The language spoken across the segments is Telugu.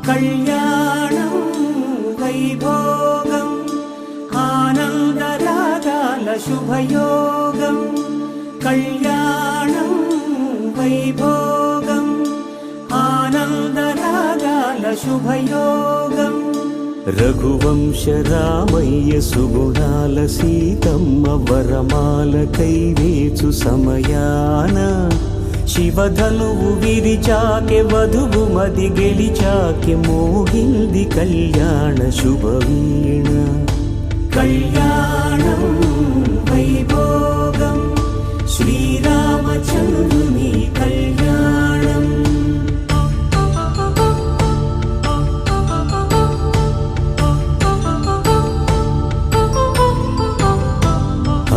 కళ్యాణం వైభోగం ఆనందరాగాల శుభయోగం. కళ్యాణం వైభోగం ఆనందరాగాల శుభయోగం. రఘువంశ రామయ్య సుగుణాల సీతమ్మ వరమాల కైవేచు సమయాన శివధనువు విరిచాకె వధువు మది గెలిచాకె మోగింది కళ్యాణ శుభవీణ. కళ్యాణం వైభోగం శ్రీరామచంద్రుని కళ్యాణం.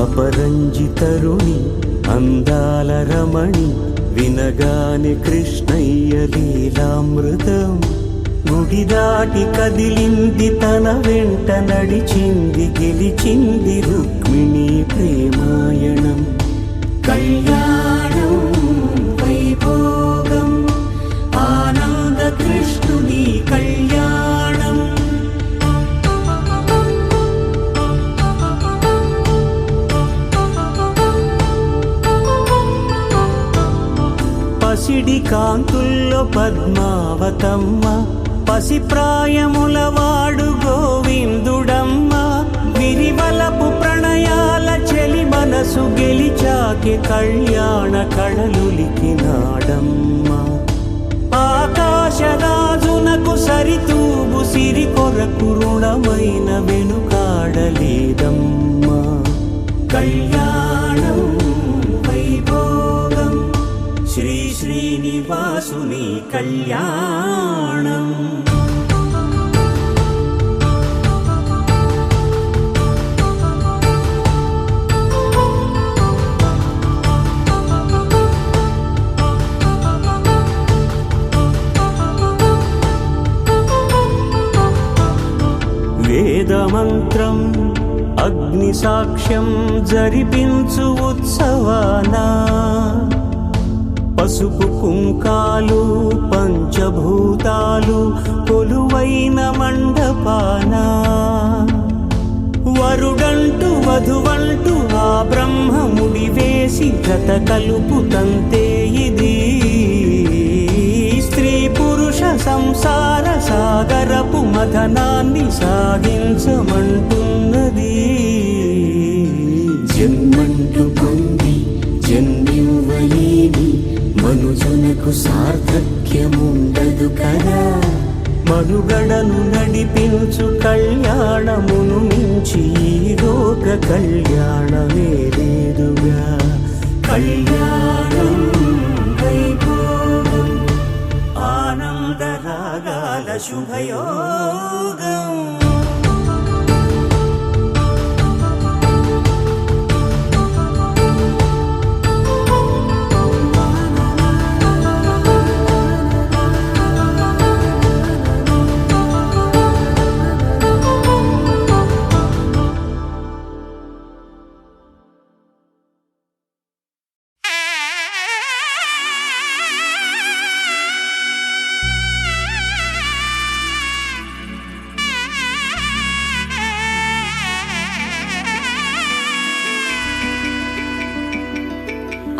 అపరంజితరుణి అందాల రమణి వినగానే కృష్ణయ్య లీలామృతం. గుడి దాటి కదిలింది తన వెంట నడిచింది గెలిచింది రుక్మిణి ప్రేమాయణం. కళ్యాణం వైభోగం ఆనంద కృష్ణుని కళ్యాణం. పసిడి కాంతుల్లో పద్మావతమ్మ పసిప్రాయముల వాడు గోవిందుడమ్మ. విరివలపు ప్రణయాల చెలి మనసు గెలిచాకె కళ్యాణ కళలులికినాడమ్మ. ఆకాశరాజునకు సరితూగు సిరి కొరకు రుణమైన వెనుకాడలేదమ్మ. కళ్యాణం వైభోగం శ్రీ శ్రీనివాసుని కళ్యాణం. వేదమంత్రం అగ్ని సాక్ష్యం జరిపించు ఉత్సవానా పసుపు కుంకాలు పంచభూతాలు కొలువైన మండపాన. వరుడంటూ వధువంటూ ఆ బ్రహ్మముడి వేసి జత కలుపుతంతే ఇది. స్త్రీ పురుష సంసార సాగరపు మథనాన్ని సాగించమంటున్నది. జన్మంటూ పొంది జన్మివ్వలేని మనుజునకు సార్థక్యముండదు కదా. మనుగడను నడిపించు కళ్యాణమును మించి ఈ లోక కళ్యాణమే లేదుగా. కళ్యాణం వైభోగం ఆనందరాగాల శుభయోగం.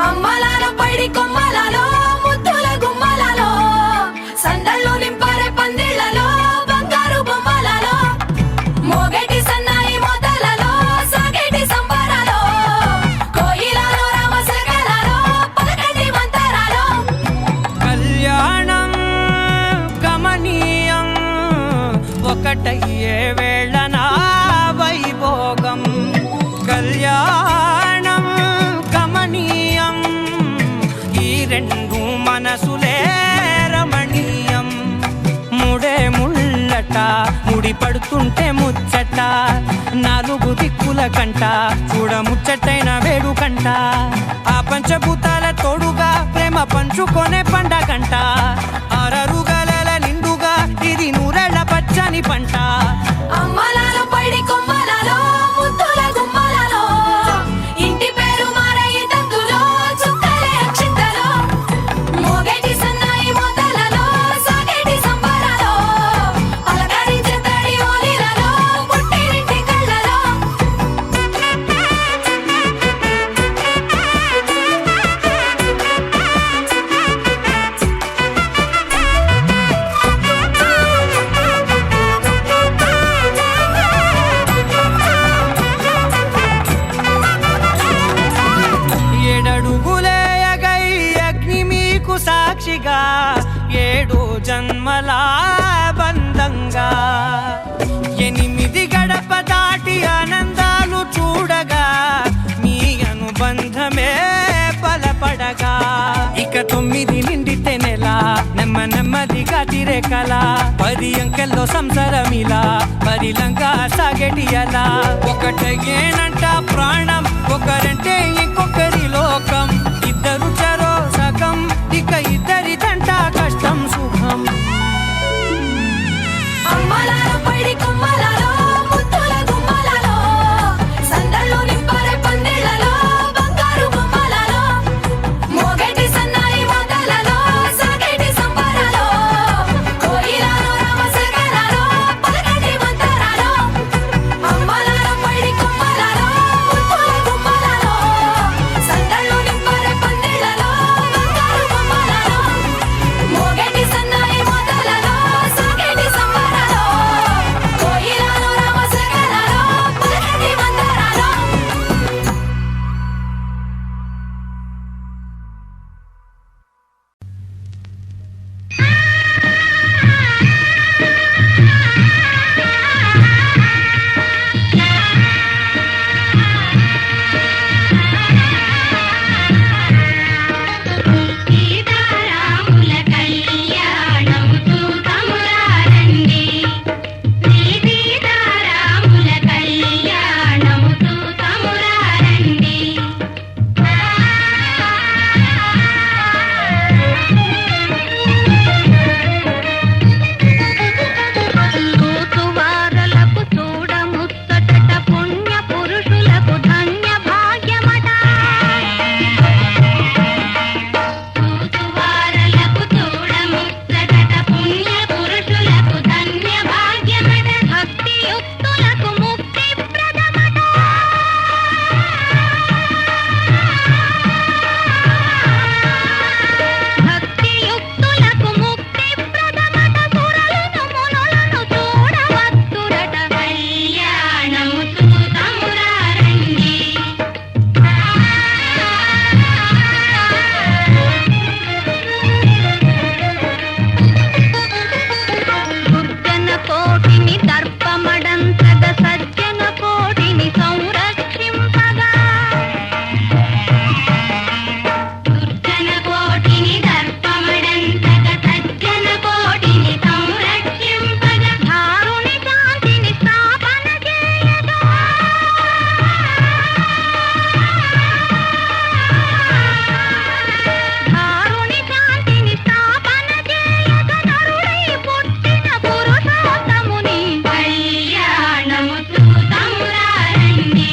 అమ్మలాలో పైడి కొమ్మలలో ముద్దుల గుమ్మలలో సందళ్ళు నింపారే పందిళ్లలో బంగారు బొమ్మలలో మోగేటి సన్నాయి మోతలలో సాగేటి సంబరాలో కోయిలలో రామశకలలో పలకటి మంతరాలో. కళ్యాణం గమనీయం ఒకటయ్యే వేళనా వైభోగం. కళ్యాణం గమనీయం ఈ రెండు మనసులే రమణీయం. ముడే ముళ్ళట ముడి పడుతుంటే ముచ్చట నాలుగు దిక్కుల కంట చూడ ముచ్చటైన వేడుకంట. ఆ పంచభూతాల తోడుగా ప్రేమ పంచుకొనే పండగంట. అరరుగల నిండుగా ఇది నూరెళ్ళ పచ్చని పంట. అమ్మలాలో పైడి కొమ్మలలో ముద్దుల గుమ్మలలో ఇంటి పేరు మారయ్య తందులో చుక్కలే అక్షింతలో మోగేటి సన్నాయి మోతలలో సాగేటి సంబరాలో జన్మల బంధంగా 8 గడప దాటి ఆనందాలు చూడగా మీ అనుబంధమే బలపడగా ఇక 9 నిండితే నెల నెమ్మదిగా తిరే కల 10 అంకెల్లో సంసారమిలా పరిలంగా సాగేటియలా ఒకటేనంట ప్రాణం ఒకరంటే ఇంకొకరి లోకం ఇద్దరు చరో సగం ఇక ఇద్దరిదంట కష్టం సుఖం అమ్మలాల పైడి కొమ్మలలో ముత్తుల గుమ్మలలో సందళ్ళు నింపరే పందిళ్ళలో బంగారు బొమ్మలలో మోగేటి సన్నాయి మోతలలో సాగేటి సంబరాలో కోయిలలో రామశకరాలో పలకటి మంతరాలో అమ్మలాల పైడి కొమ్మలలో ముత్తుల గుమ్మలలో సందళ్ళు నింపరే పందిళ్ళలో బంగారు బొమ్మలలో మోగేటి సన్నాయి మోతలలో సాగేటి సంబరాలో కోయిలలో రామశకరాలో పలకటి మంతరాలో సీతారాముల కళ్యాణం చూతమురారండి సీతారాముల కళ్యాణం చూతమురారండి చూచువారలకు చూడముచ్చటట పుణ్య పురుషులకు ధన్య భాగ్యమట చూచువారలకు చూడముచ్చటట పుణ్య పురుషులకు ధన్య భాగ్యమట భక్తియుక్తులకు ముక్తి ప్రదమట భక్తియుక్తులకు ముక్తి ప్రదమట సురలను మునులను చూడవత్తురట కళ్యాణము చూతమురారండి దుర్జన కోటిని దర్పమడంతగ సజ్జన కోటిని సంరక్షింపగా దుర్జన కోటిని దర్పమడంతగ సజ్జన కోటిని సంరక్షింపగా ధారుని శాంతిని స్థాపన చేయగా ధారుని శాంతిని స్థాపన చేయగా నరుడై పుట్టిన పురుషోత్తముని కళ్యాణము చూతమురారండి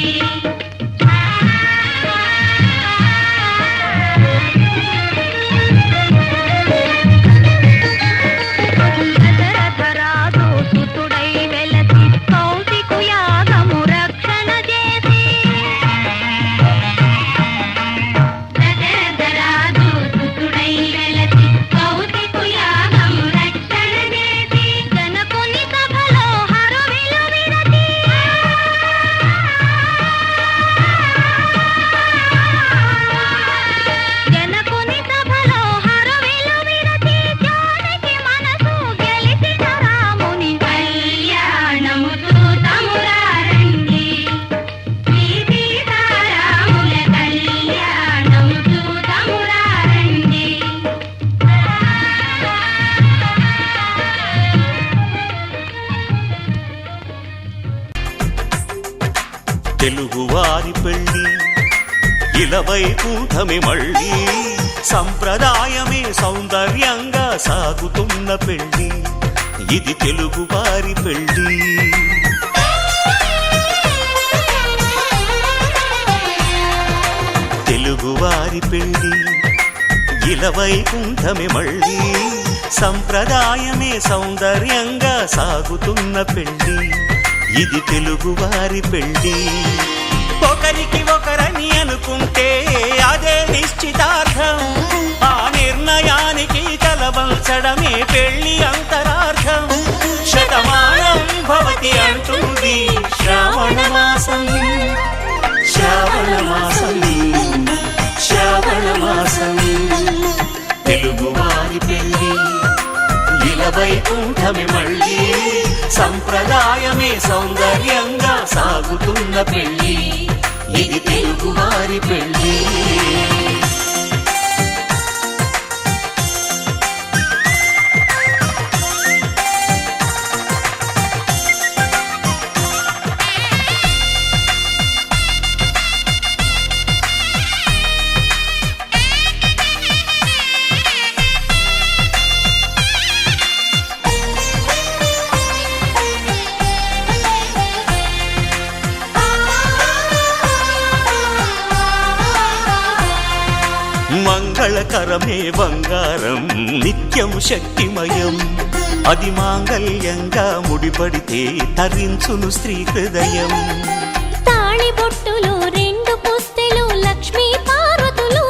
దశరథరాజు సుతుడై వెలసి కౌశికు యాగము రక్షణ చేసి దశరథరాజు సుతుడై వెలసి కౌశికు యాగము రక్షణ చేసి జనకుని సభలో హరువిలు విరచి జనకుని సభలో హరువిలు విరచి జానకి మనసు గెలిచిన రాముని కళ్యాణము చూతమురారండి సీతారాముల కళ్యాణము చూతమురారండి తెలుగువారి పెళ్ళి ఇలవైకుంఠమే మళ్ళీ సంప్రదాయమే సౌందర్యంగా సాగుతున్న పెళ్ళి ఇది తెలుగువారి పెళ్ళి తెలుగువారి పెళ్ళి ఇలవైకుంఠమే మళ్ళీ సంప్రదాయమే సౌందర్యంగా సాగుతున్న పెళ్ళి ఇది తెలుగువారి పెళ్ళి ఒకరికి ఒకరని అనుకుంటే అదే నిశ్చితార్థం ఆ నిర్ణయానికి తలవంచడమే పెళ్లి అంతరార్థం శతమానం భవతి అంటుంది శ్రావణ మాసం శ్రావణ మాసం శ్రావణ మాసం తెలుగువారి పెళ్ళి వైకుంఠమే మళ్ళీ సంప్రదాయమే సౌందర్యంగా సాగుతున్న పెళ్లి ఇది తెలుగువారి పెళ్లి మంగళకరమే బంగారం నిత్యం శక్తిమయం అది మాంగళ్యంగా ముడిపడితే తరించును స్త్రీ హృదయం తాళి బొట్టులో 2 పుస్తెలు లక్ష్మీ పార్వతులు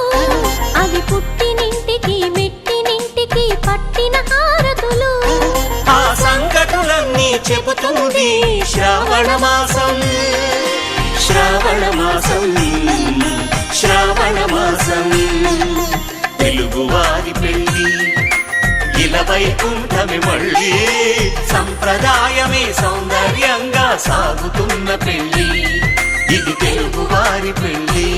అవి పుట్టినింటికి మెట్టినింటికి పట్టిన హారతులు ఆ సంకటులన్నీ చెబుతుంది శ్రావణ మాసం శ్రావణ మాసం శ్రావణ మాసం తెలుగువారి పెళ్లి వైకుంఠమే మళ్ళీ సంప్రదాయమే సౌందర్యంగా సాగుతున్న పెళ్లి ఇది తెలుగువారి పెళ్లి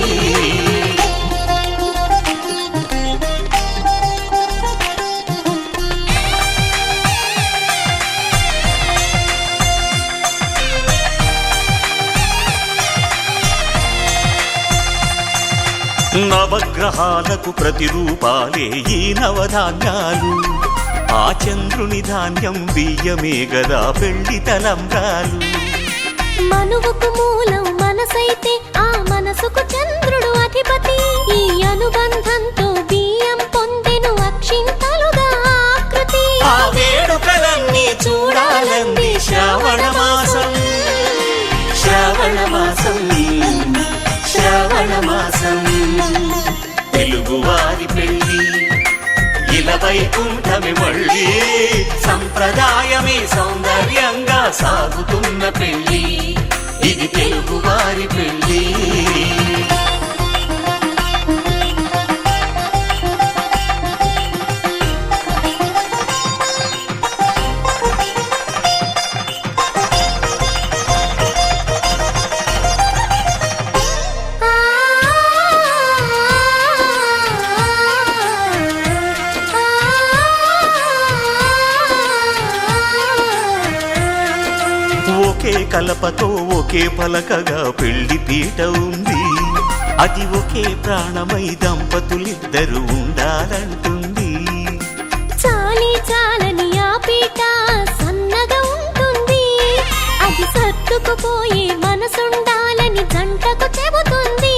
నవగ్రహాలకు ప్రతిరూపాలే ఈ నవధాన్యాలు ఆ చంద్రుని ధాన్యం బియ్యమే గదా పెళ్లి తలంబ్రాలు మనువుకు మూలం మనసైతే ఆ మనసుకు చంద్రుడు అధిపతి ఈ అనుబంధంతో బియ్యం పొందెను అక్షింతలుగా ఆకృతి ఆ వేడుకలన్నీ చూడాలంది శ్రావణ మాసం శ్రావణ మాసం శ్రావణ మాసం తెలుగువారి పెళ్లి వైకుంఠమే మళ్ళీ సంప్రదాయమే సౌందర్యంగా సాగుతున్న పెళ్లి ఇది తెలుగువారి పెళ్లి ఒకే కలపతో ఒకే పలకగా పెళ్లి పీట ఉంది అది ఒకే ప్రాణమై దంపతులిద్దరు ఉండాలంటుంది చాలి చాలని ఆ పీట సన్నగా ఉంటుంది అది సర్దుకుపోయే మనసుండాలని జంటకు చెబుతుంది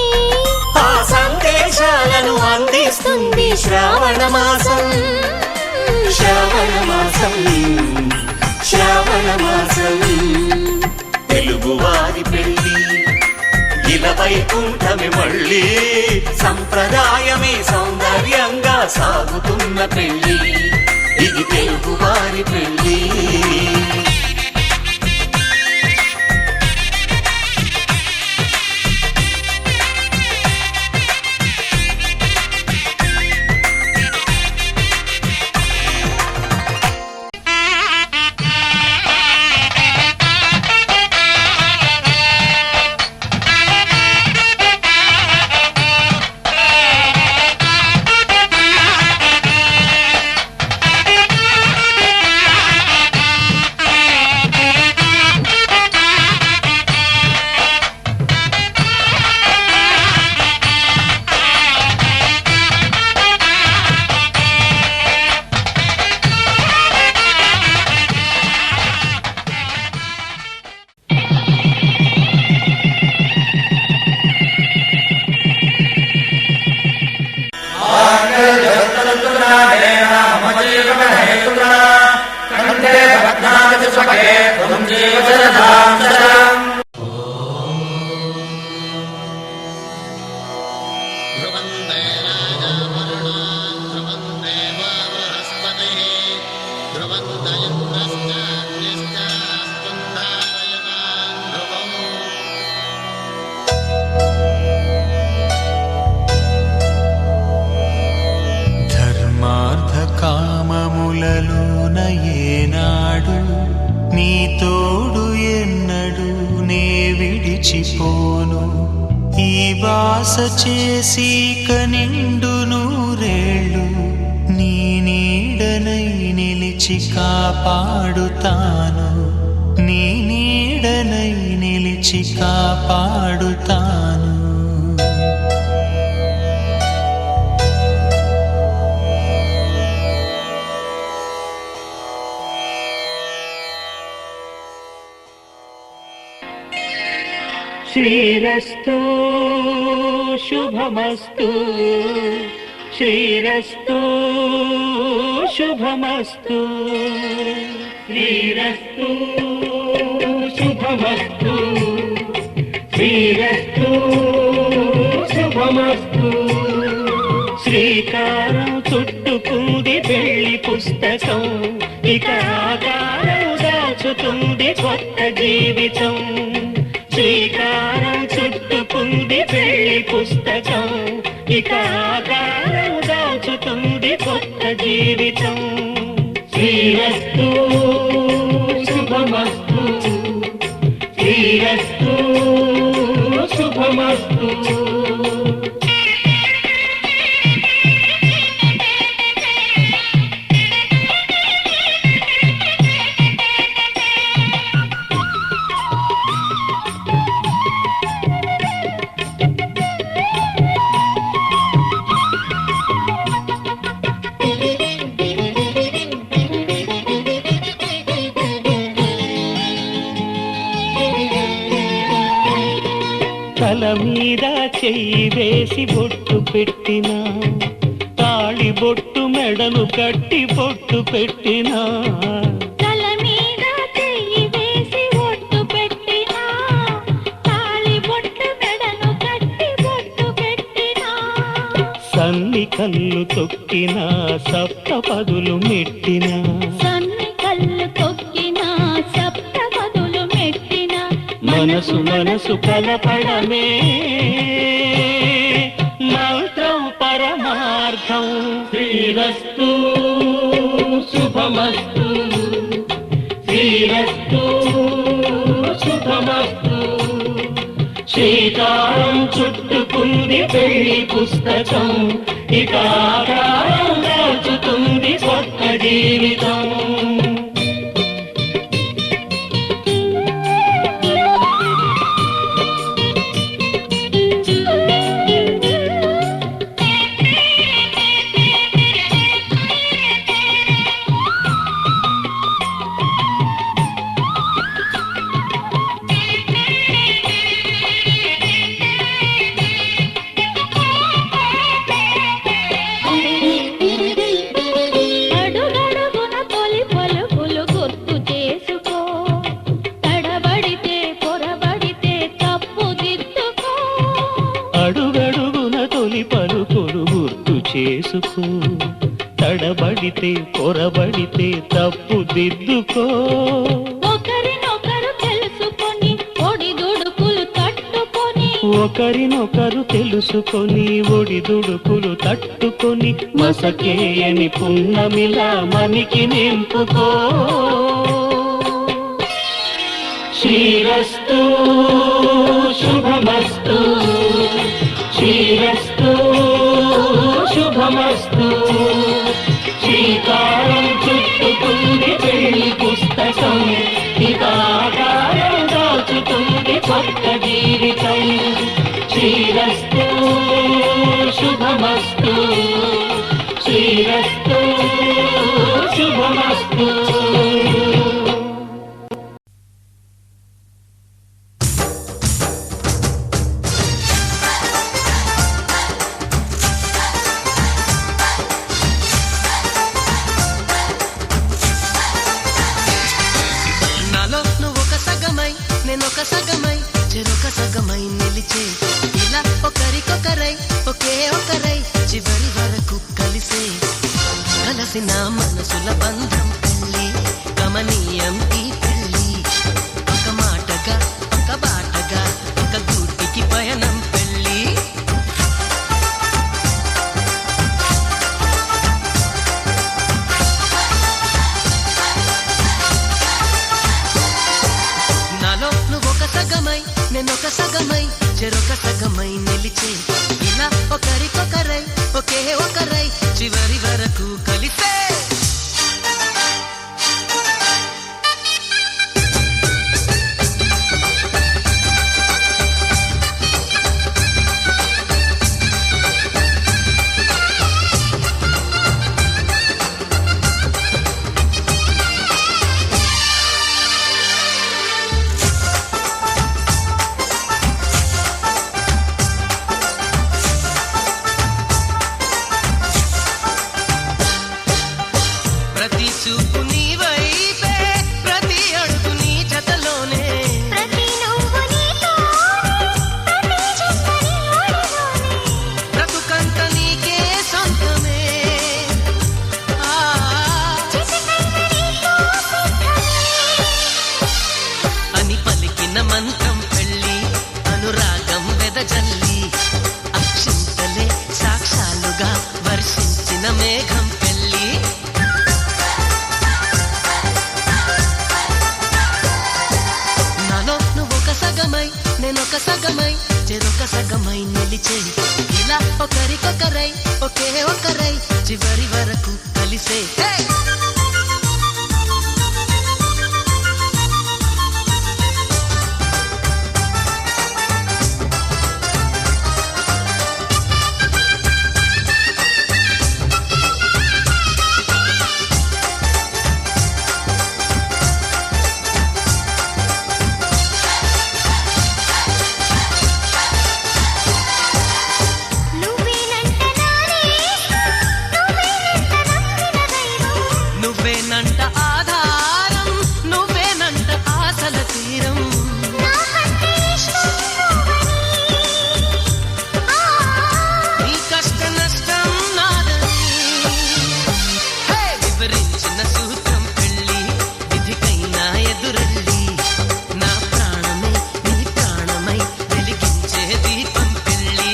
ఆ సందేశాలను అందిస్తుంది శ్రావణ మాసం శ్రావణ మాసం శ్రావణ మాసం తెలుగువారి పెళ్లి వైకుంఠమే మళ్ళీ సంప్రదాయమే సౌందర్యంగా సాగుతున్న పెళ్లి ఇది తెలుగువారి పెళ్లి గుండెలోన ఏనాడు నీ తోడు ఎన్నడు నే విడిచిపోను ఈ బాస చేసి కనిండు నూరేళ్ళు నీ నీడనై నిలిచి కాపాడుతాను నీ నీడనై నిలిచి కాపాడుతాను శ్రీరస్తు శుభమస్తు శ్రీరస్తు శుభమస్తు శ్రీరస్తు శుభమస్తు శ్రీరస్తు శుభమస్తు శ్రీకారం చుట్టుకుంది పెళ్లి పుస్తకం ఇక ఆకారం దాచుతుంది కొత్త జీవితం శ్రీకారం చుట్టుకుంది పెళ్లి పుస్తకం ఇక ఆకారం దాచుతుంది కొత్త జీవితం శ్రీరస్తు శుభమస్తు శ్రీరస్తు శుభమస్తు తల మీద చెయ్యి వేసి బొట్టు పెట్టినా తాళి బొట్టు మెడను కట్టి బొట్టు పెట్టినా తల మీద చెయ్యి వేసి బొట్టు పెట్టినా తాళి బొట్టు మెడను కట్టి బొట్టు పెట్టినా సన్ని కళ్ళు తొక్కినా సప్త పదులు మెట్టినా సన్ని కళ్ళు తొక్కినా సప్త పదులు మెట్టినా మనసు మనసు కలపడమే మంత్రం పరమార్థం శ్రీరస్తు శుభమస్తు శ్రీరస్తు శుభమస్తు శ్రీకారం చుట్టుకుంది పెళ్లి పుస్తకం ఇక ఆకారం దాచుతుంది కొత్త జీవితం అడుగడుగున తొలి పలుకులు గుర్తు చేసుకో తడబడితే పొరబడితే తప్పు దిద్దుకో అడుగడుగున తొలి పలుకులు గుర్తు చేసుకో తడబడితే పొరబడితే తప్పు దిద్దుకో ఒకరినొకరు తెలుసుకొని ఒడిదుడుకులు తట్టుకొని ఒకరినొకరు తెలుసుకొని ఒడిదుడుకులు తట్టుకొని మసకేయని పున్నమిలా మనికి నింపుకో శ్రీరస్తు శుభమస్తు శ్రీరస్తు శుభమస్తు శ్రీకారం చుట్టుకుంది పెళ్లి పుస్తకం ఇక ఆకారం దాచుతుంది కొత్త జీవితం శ్రీరస్తు శుభమస్తు శ్రీరస్తు శుభమస్తు నాలో నువ్వొక సగమై నేనొక సగమై చెరొక సగమై నిలిచే ఇలా ఒకరికొకరై ఒకే ఒకరై చివరి వరకు కలిసే కలిసిన మనసుల బంధం పెళ్ళి గమనీయం ఈ పెళ్ళి ఒక మాటగా ఒక బాటగా ఒక గూటికి పయనం పెళ్ళి చెరొక సగమై నిలిచే ఇలా ఒకరికొకరై ఒకే ఒకరై చివరి వరకు కలిసే ప్రతి చూపు నీ వైపే ప్రతి అడుగు నీ జతలోనే ప్రతి నువ్వు నీతోనే ప్రతి జన్మ నీ ఒడిలోనే బ్రతుకంత నీకే సొంతమే ఆ, చిటికైన నీతో సిద్ధమే అని పలికిన మంత్రం పెళ్ళి అనురాగం వెదజల్లి అక్షింతలే సాక్షాలుగా వర్షించిన మేఘం పెళ్ళి నాలో నువ్వొక సగమై నేనొక సగమై చెరొక సగమై నిలిచే ఇలా ఒకరికొకరై ఒకే ఒకరై చివరి వరకు కలిసే నువ్వేనంట నానే నువ్వేనంట నమ్మిన దైవం నువ్వేనంట ఆధారం నువ్వేనంట ఆశల తీరం నాకంటే ఇష్టం నువ్వని నీ కష్ట నష్టం నాదని వివరించిన సూత్రం పెళ్ళి విధికైనా ఎదురెళ్ళి నా ప్రాణమే నీ ప్రాణమై వెలిగించే దీపం పెళ్ళి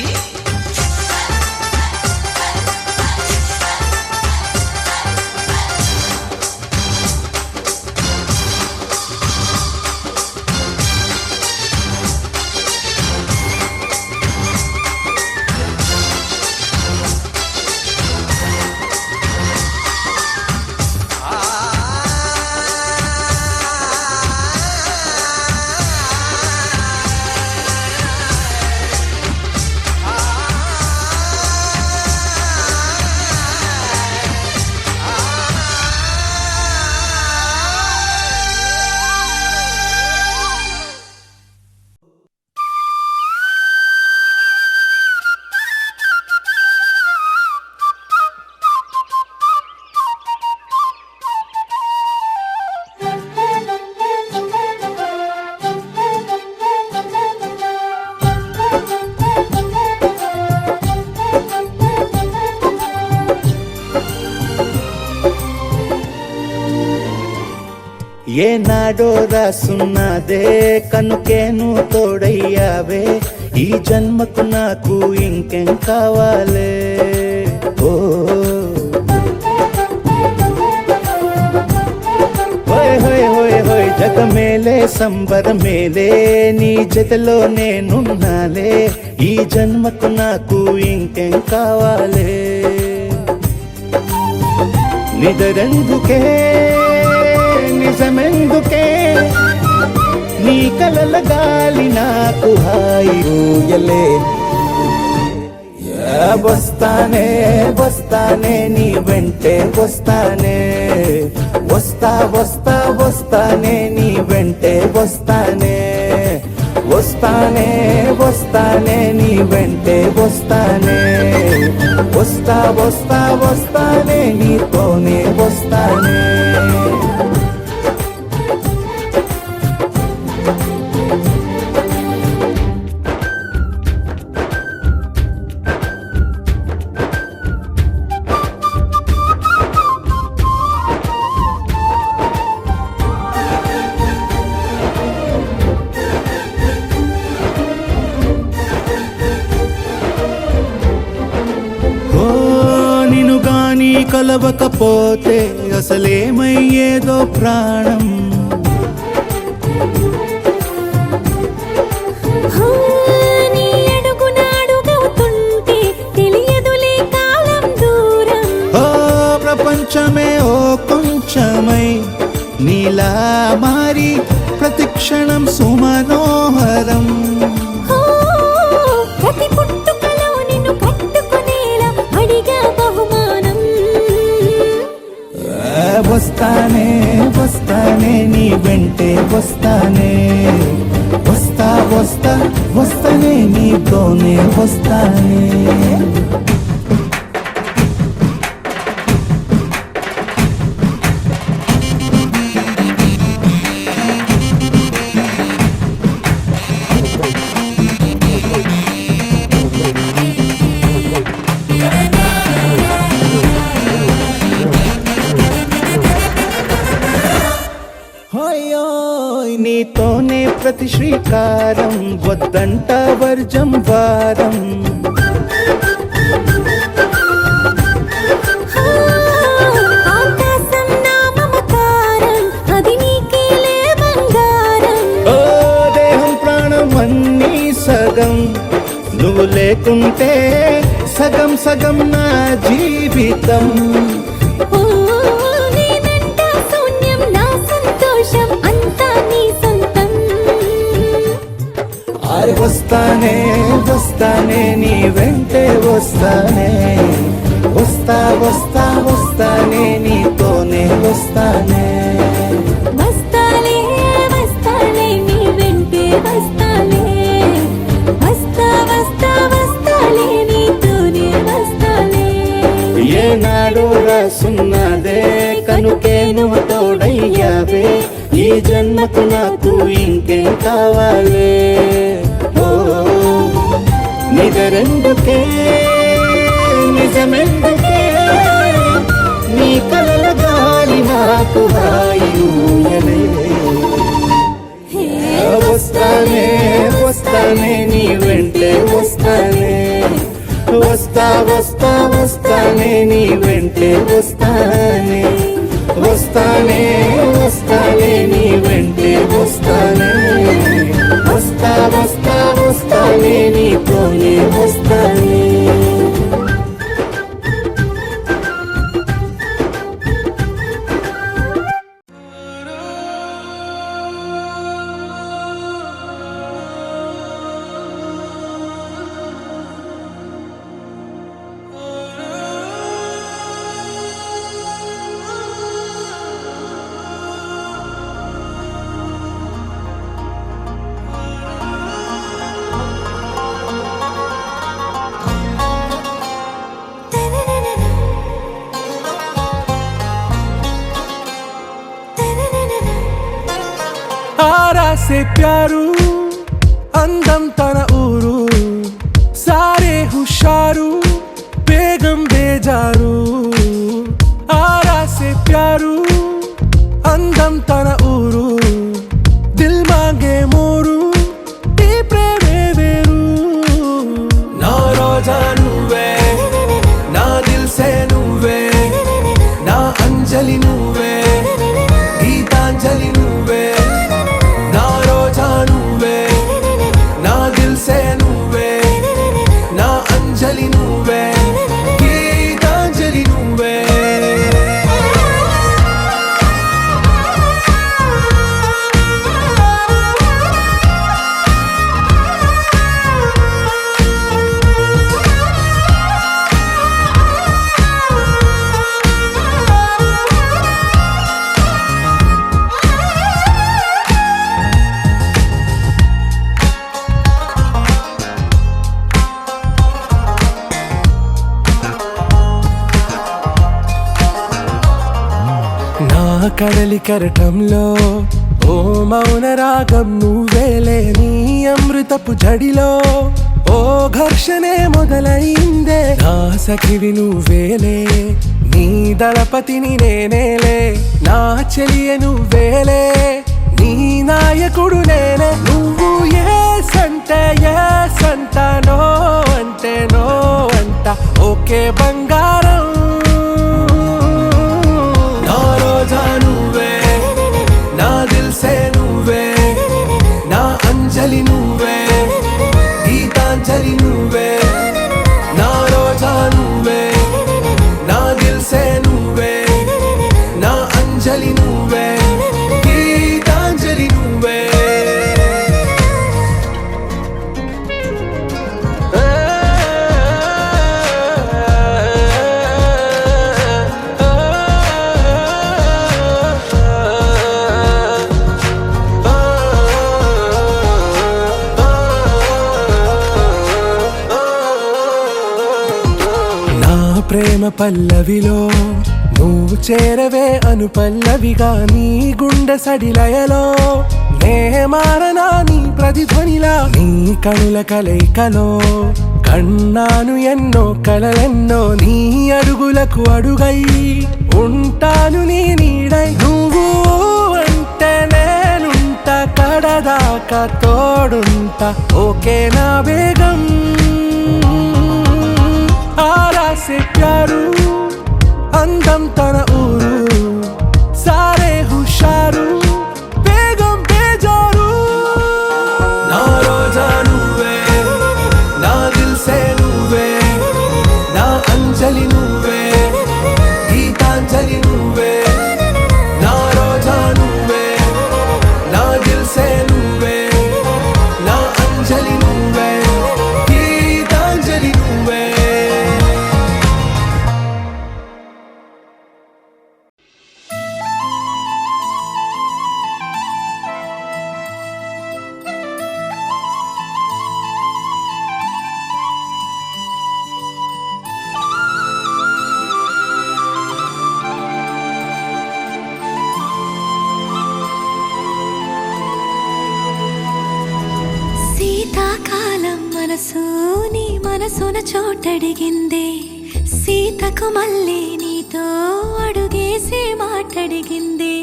ఏనాడో రాసున్నదే కనుకేను తోడయ్యావే ఈ జన్మకు నాకు ఇంకేం కావాలే ఓ హోయ్ హోయ్ హోయ్ హోయ్ జగమేలే సంబరమేలే నీ జతలో నేనున్నాలే ఈ జన్మకు నాకు ఇంకేం కావాలే నిదరెందుకే నిజమెందుకే నీ కలల గాలి నాకు హాయి ఊయలే వస్తానే వస్తానే నీ వెంటే వస్తానే వస్తా వస్తా వస్తానే నీ వెంటే వస్తానే వస్తానే వస్తానే నీ వెంటే వస్తానే వస్తా వస్తా వస్తానే నీతోనే వస్తానే కలవకపోతే అసలేమయ్యేదో ప్రాణం నీ కొంచెమే ఓ కొంచెమై నీలా మారి ప్రతిక్షణం సుమనోహరం. ఓ, ప్రతి పుట్టుకలో నిన్ను కట్టుకునేలా అడిగా బహుమానం. వస్తానే వస్తానే నీ వెంటే వస్తానే, వస్తా వస్తా వస్తానే నీతోనే వస్తానే. హోయోయ్ నీతోనే ప్రతి శ్రీకారం, వద్దంట వర్జం వారం. ఆకాశం నా మమకారం, అది నీకేలే బంగారం. ఓ దేహం ప్రాణం అన్నీ సగం, నువ్వు లేకుంటే సగం సగం నా జీవితం. ఓ, నేనంట శూన్యం నా సంతోషం, అంతా నీ సొంతం. అరే వస్తానే వస్తానే నీ వెంటే వస్తానే, వస్తా వస్తా వస్తానే నీతోనే వస్తానే. వస్తాలే వస్తాలే నీ వెంటే వస్తాలే, వస్తా వస్తా వస్తాలే నీతోనే వస్తాలే. ఏనాడో రాసున్నదే కనుకే నువ్వు తోడయ్యావే, ఈ జన్మకు నాకు ఇంకేం కావాలే. ఓ నిజరెందుకే నిజమెందుకే, నీ కలల గాలి నాకు హాయిలే. వస్తానే వస్తానే నీ వెంటే వస్తానే, వస్తా వస్తా వస్తానే నీ వెంటే వస్తానే, వస్తానే వస్తానే నీ వెంటే వస్తానే, వస్తా వస్తా వస్తానే నీతోనే వస్తానే. आरा से प्यारू అందం తన ఊరు, సారే హుషారు బేగం బేజారు. ఆరా సే ప్యారు అందం తన ఊరు, దిల్ మాంగే మోరు ఈ ప్రేమే వేరు. నా రోజా నువ్వే, నా దిల్ సే నువ్వే, నా అంజలి నువ్వే, గీతాంజలి నువ్వే. నా రోజా నువ్వే, నా దిల్ సే నువ్వే, నా అంజలి నువ్వే, గీతాంజలి నువ్వే. నా కడలి కరటంలో ఓ మౌన రాగం నువ్వేలే, నీ అమృతపు జడిలో ఓ ఘర్షణే మొదలైందే. నా సఖివి నువ్వేలే, నీ దళపతిని నేనేలే, నా చెలియ నువ్వేలే, నీ నాయకుడు నేనే. నువ్వు ఏ సంటే ఏ సంట, నో అంటే నో అంట, ఓకే బంగారం. నా రోజా నువ్వే, నా దిల్ సే నువ్వే, నా అంజలి నువ్వే, గీతాంజలి నువ్వే. నా రోజా నువ్వే, నా దిల్ సే నువ్వే, పల్లవిలో నువ్వు చేరవే అను పల్లవిగా నీ గుండె సడిలయలో నే మారనా నీ ప్రతిధ్వనిలా నీ కనుల కలయికలో కన్నాను ఎన్నో కలలెన్నో నీ అడుగులకు అడుగై ఉంటాను నీ నీడై నువ్వు అంటే నేనుంట కడదాకా తోడుంటా ఓకే నా బేగం ఆరాసే ప్యారు అందం తన ఊరు సారే హుషారు బేగం బేజారు నా రోజా నువ్వే నా దిల్సే నువ్వే నా అంజలి నువ్వే గీతాంజలి నువ్వే నా రోజా నువ్వే నా దిల్సే నువ్వే నా అంజలి నువ్వే గీతాంజలి నువ్వే శీతాకాలం మనసు నీ మనసున చోటడిగిందే సీతకు మళ్ళీ నీతో అడుగేసి మాటడిగిందే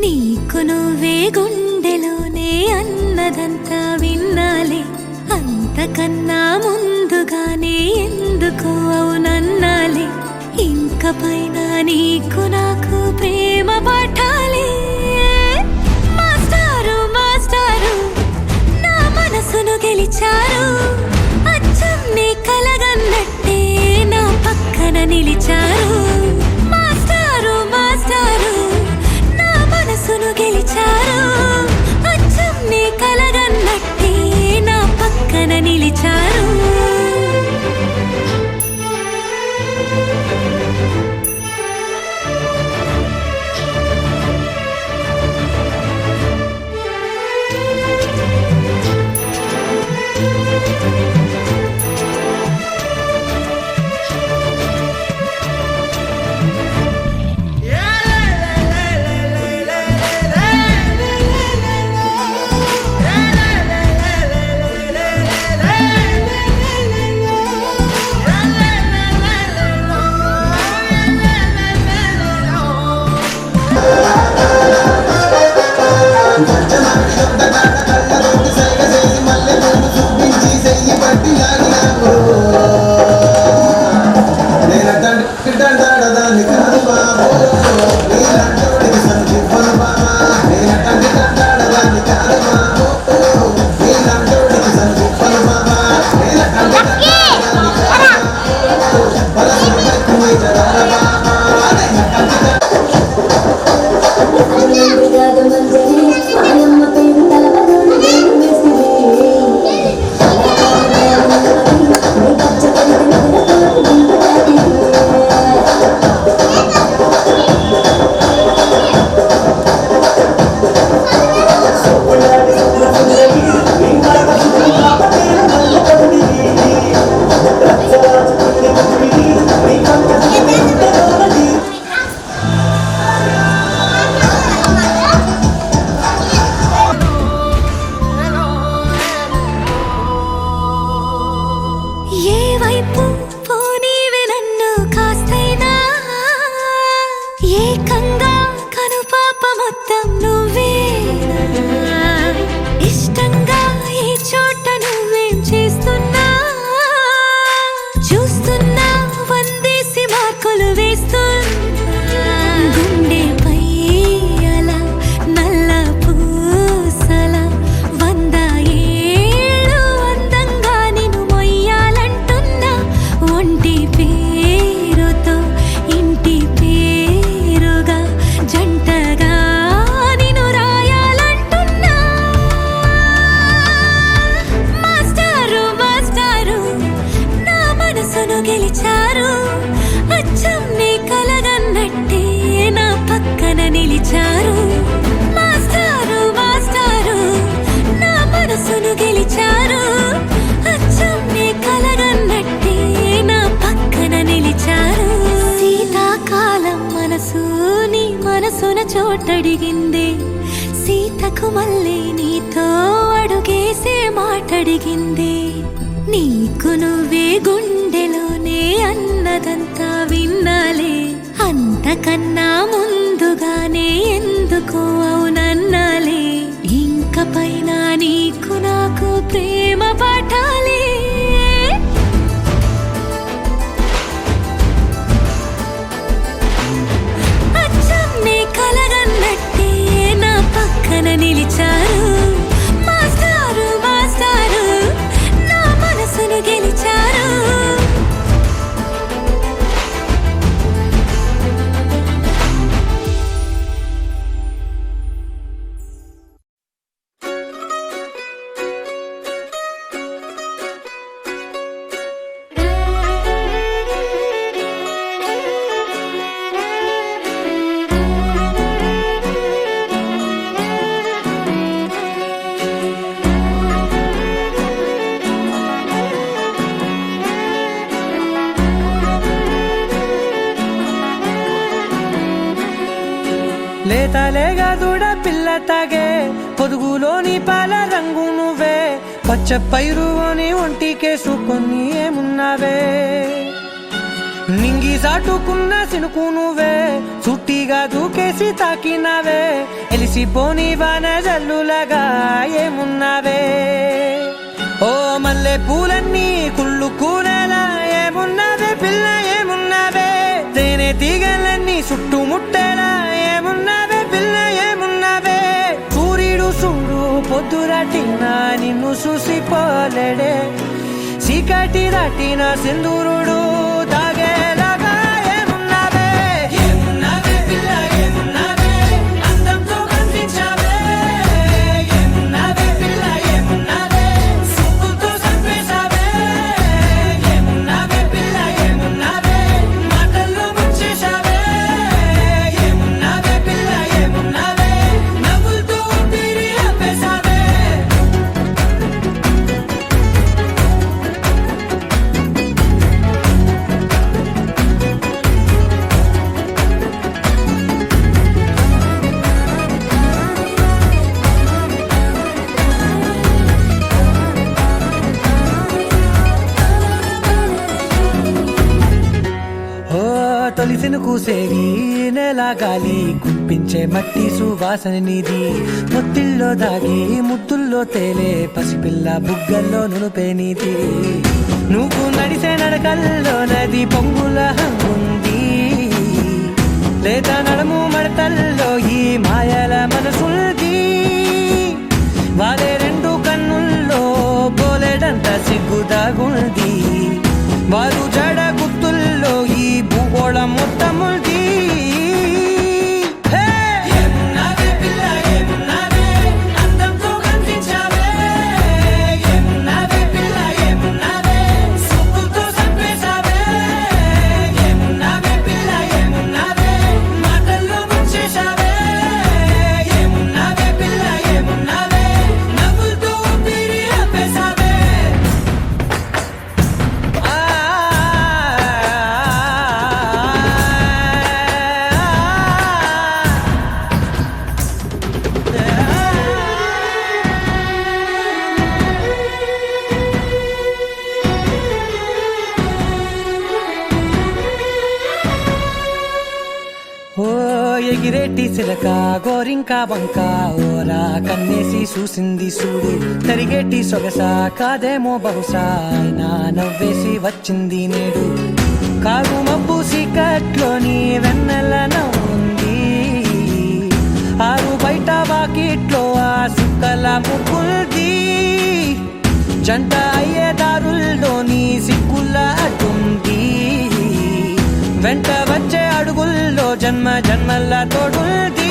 నీకు నువ్వే గుండెలోనే అన్నదంతా విన్నాలే అంతకన్నా ముందుగానే ఎందుకు అవునన్నాలే ఇంక పైన నీకు నాకు ప్రేమ పాఠాలే మాస్టారు మాస్టారు నా మనసును గెలిచారు అచ్చం నీ కలగన్నట్టే నా పక్కన నిలిచారు మాస్టారు మాస్టారు నా మనసును గెలిచారు అచ్చం నీ కలగన్నట్టే నా పక్కన నిలిచారు చోటడిగిందే సీతకు మళ్ళీ నీతో అడుగేసే మాటడిగిందే నీకు నువ్వే గుండెలోనే అన్నదంతా విన్నాలే అంతకన్నా ముందుగానే ఎందుకో అవునన్నాలే ఇంక పైన నీకు నాకు ప్రేమ పాఠాలే అచ్చం నీ కలగన్నట్టే నా పక్కన నిలిచారు మాస్టారు మాస్టారు నా మనసును గెలిచారు లేతలేగా దూడ పిల్ల తాగే పొదుగులోని పాల రంగు నువ్వే పచ్చ పైరుని ఒంటికేసుకొని ఏమున్నావే నింగి సాటుకున్న సినుకు నువ్వే చుట్టిగా దూకేసి తాకినావే ఎలిసిపోని వాన జల్లులగా ఏమున్నావే ఓ మల్లె పూలన్నీ కుళ్ళు కూనేలా ఏమున్నావే పిల్ల ఏమున్నావే తేనె తీగలన్నీ చుట్టుముట్టేలా ఏమున్నావే పిల్ల ఏమున్నావే సూర్యుడు చూడు పొద్దురాటిన నిన్ను చూసిపోలేడే చీకటి దాటిన సింధూరుడు దాగేలాగా ఏమున్నావే ఏమున్నావే పిల్ల ఏమున్నావే అందంతో కనిపించావే ఏమున్నావే పిల్ల ఏమున్నావే సుక్కుతో చంపేశావే ఏమున్నావే పిల్ల ఏమున్నావే మాటల్లో ముంచేశావే ఏమున్నావే పిల్ల ఏమున్నావే నవ్వులతో ఊపిరి ఆపేశావే ఓ తొలిసిన కూసేరి నెల గాలి కుప్పించే మట్టి సువాసన నీది ముత్తిల్లో దాగి ముద్దుల్లో తేలే పసిపిల్ల బుగ్గల్లో నునుపే నీది నువ్వు నడిసే నడకల్లో నది పొంగుల హంగుంది లేదా నడుము మడతల్లో ఈ మాయల మనసుంది వారే రెండు కన్నుల్లో బోలెడంత సిగ్గుదాగుంది వారు జడ గుర్తుల్లో ఈ భూగోళం మొత్తముంది ఏమున్నావే పిల్ల ఏమున్నావే అందంతో కనిపించావే ఏమున్నావే పిల్ల ఏమున్నావే సుక్కుతో చంపేశావే ఏమున్నావే పిల్ల ఏమున్నావే మాటల్లో ముంచేశావే ఏమున్నావే పిల్ల ఏమున్నావే నవ్వులతో ఊపిరి ఆపేశావే ఓ ఎగిరేటి సిలక గోరింక వంక ఓరా కన్నేసి చూసింది చూడు తరిగేటి సొగస కాదేమో బహుశా అయినా నవ్వేసి వచ్చింది నేడు కారు మబ్బు సీకట్లోని వెన్నెల నవ్వుంది ఆరు బయట వాకిట్లో ఆ సుక్కల ముగ్గుల్ది జంట అయ్యే దారుల్లోని సిగ్గుల అడ్డుంది వెంట వచ్చే అడుగుల్లో జన్మ జన్మల తోడుంది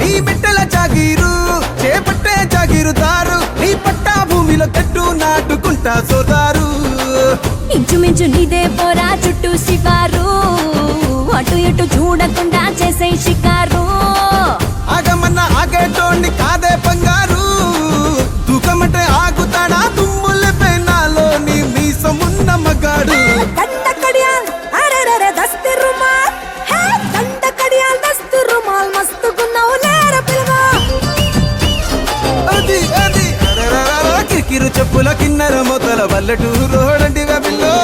నీ మిట్టల జాగీరు చేపట్టే జాగీరుదారు నీ పట్టా భూమిలో కట్టు నాటుకుంటా సోదారు ఇంచుమించు నీదే పోరా చుట్టూ శివారు అటు ఇటు చూడకుండా చేసే షికారు ఆగమన్న ఆగేటోండి కాదే బంగారు దూకమంటే ఆగుతాడా తుమ్ముల పెనాలో నీ మీసమున్న మగాడు అది అది అరెరెరెరె, కిరికిరు చెప్పుల కిన్నెర మొదల వల్లటూరు రోడంటి వెబిల్లో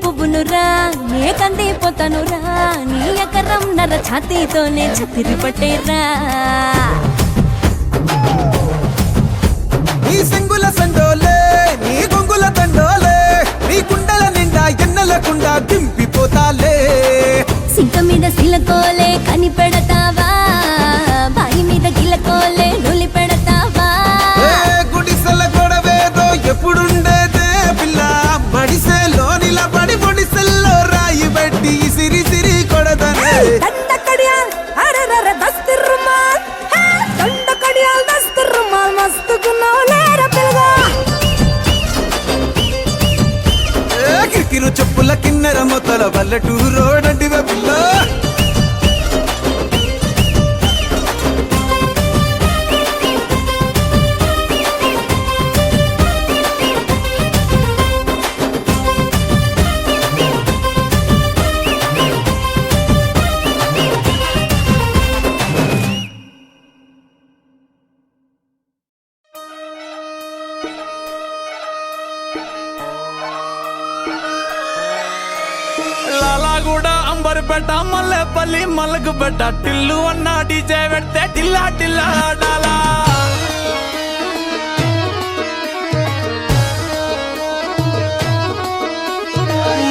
పువ్వునురా నే కంది పోతనురా నీ ఎకరం నర ఛాతీతోనే చతిరి పట్టేరా నీ సింగుల సండోలే నీ గొంగుల దండోలే నీ కుండల నిండా ఎన్నెలకుండా దింపిపోతాలే సింక మీద సిలకోలే కని పెడతావా బాయి మీద గిలకోలే నులి పెడతావా గుడిసెల గొడవేదో ఎప్పుడుండేదే పిల్ల మడిసెలో నిలబడి పొడిసెల్లో రాయి బట్టి సిరి సిరి కొడదనే కిరికిరు చెప్పుల కిన్నెర మొత్తల వల్లటూరు రోడంటి వెబిల్లో లాలాగూడ అంబర్పేట మల్లెపల్లి మల్లకుపేట టిల్లు అన్న డీజే పెడితే టిల్లా టిల్లా ఆడాలా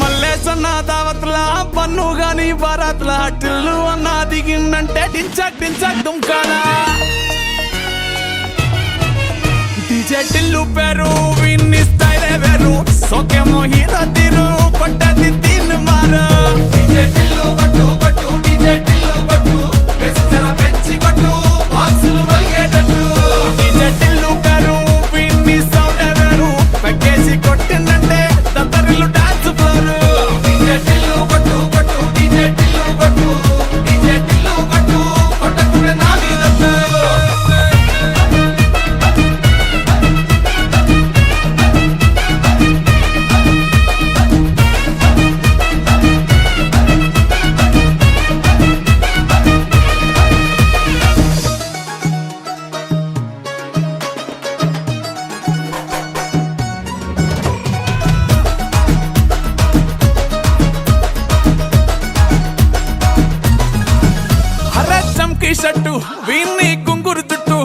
మల్లేసన్న దావత్ల పన్ను గాని బారాత్ల టిల్లు అన్న దిగిందంటే టించక్ టించక్ దుంకాలా డీజే టిల్లు పేరు విన్ని స్టైలే వేరు సోకేమో హీరో తీరు పట్టది తీన్ మారు డీజే టిల్లు పట్టు పట్టు డీజే టిల్లు పట్టు వెచ్చన పెంచి పట్టు బాక్సులు మలిగేటట్టు డీజే టిల్లు పేరు విన్ని సౌండ్ వేరు పెక్కేసి కొట్టిందంటే తత్తరిల్లు డాన్స్ ఫ్లోర్ డీజే టిల్లు పట్టు పట్టు డీజే టిల్లు పట్టు డీజే టిల్లు పట్టు కొట్టకుడే నా మీదట్టు షట్టు వీన్ని కుంగురు చుట్టూ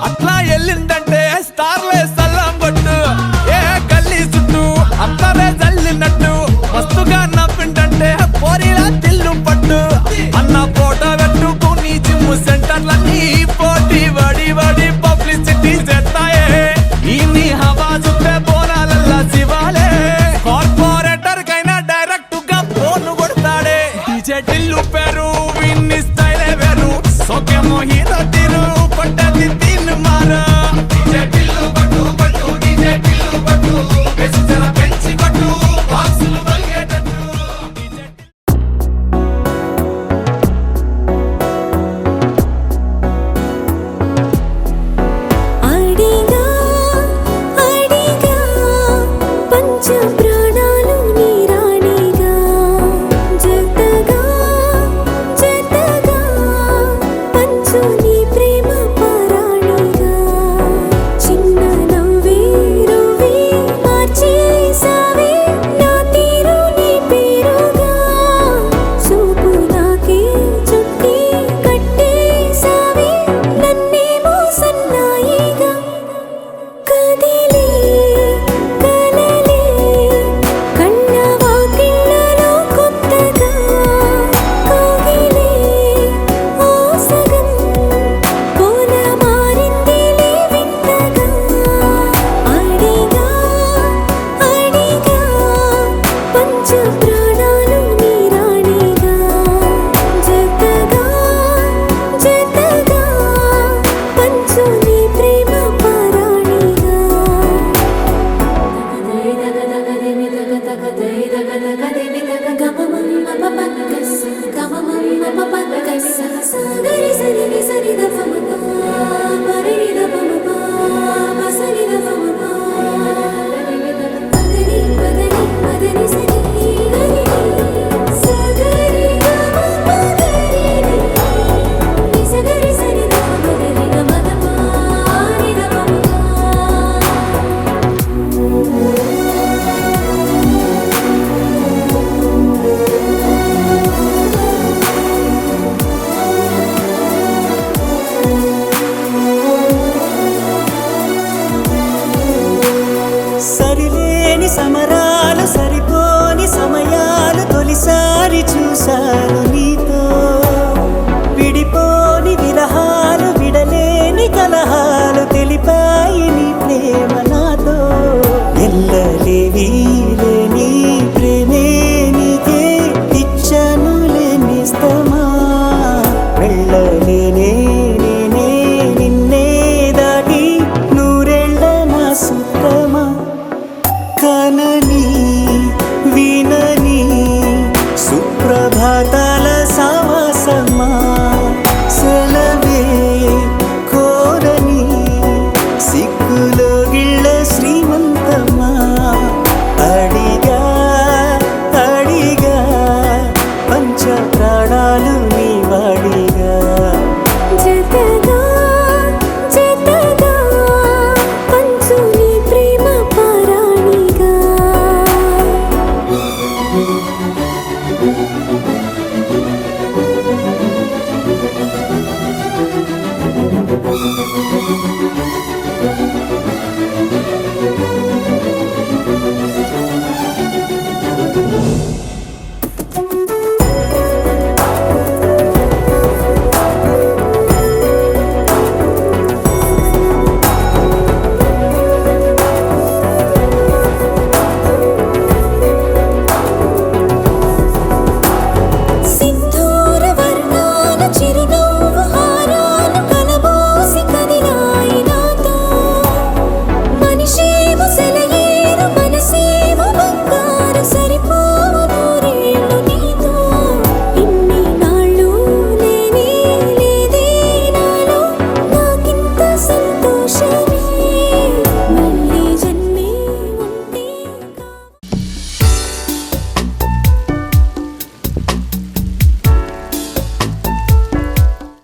అట్లా ఎల్లిందంటే స్టార్లే సల్లం కొట్టు ఏ గల్లీ చుట్టూ అత్తరే జల్లినట్టు మస్తుగా నవ్విందంటే పోరిలా తిల్లు పట్టు అన్న ఫోటో పెట్టుకుని జిమ్ సెంటర్లన్నీ పోటీ వడి వడి పబ్లిసిటీ చేస్తాయే ఈ హవా చుట్టే బోనాలల్లా శివాలే కార్పొరేటర్ కైనా డైరెక్ట్ గా ఫోన్ కొడతాడే డీజే టిల్లు పేరు విన్ని స్టైలే వేరు సోకేమో హీరో సరి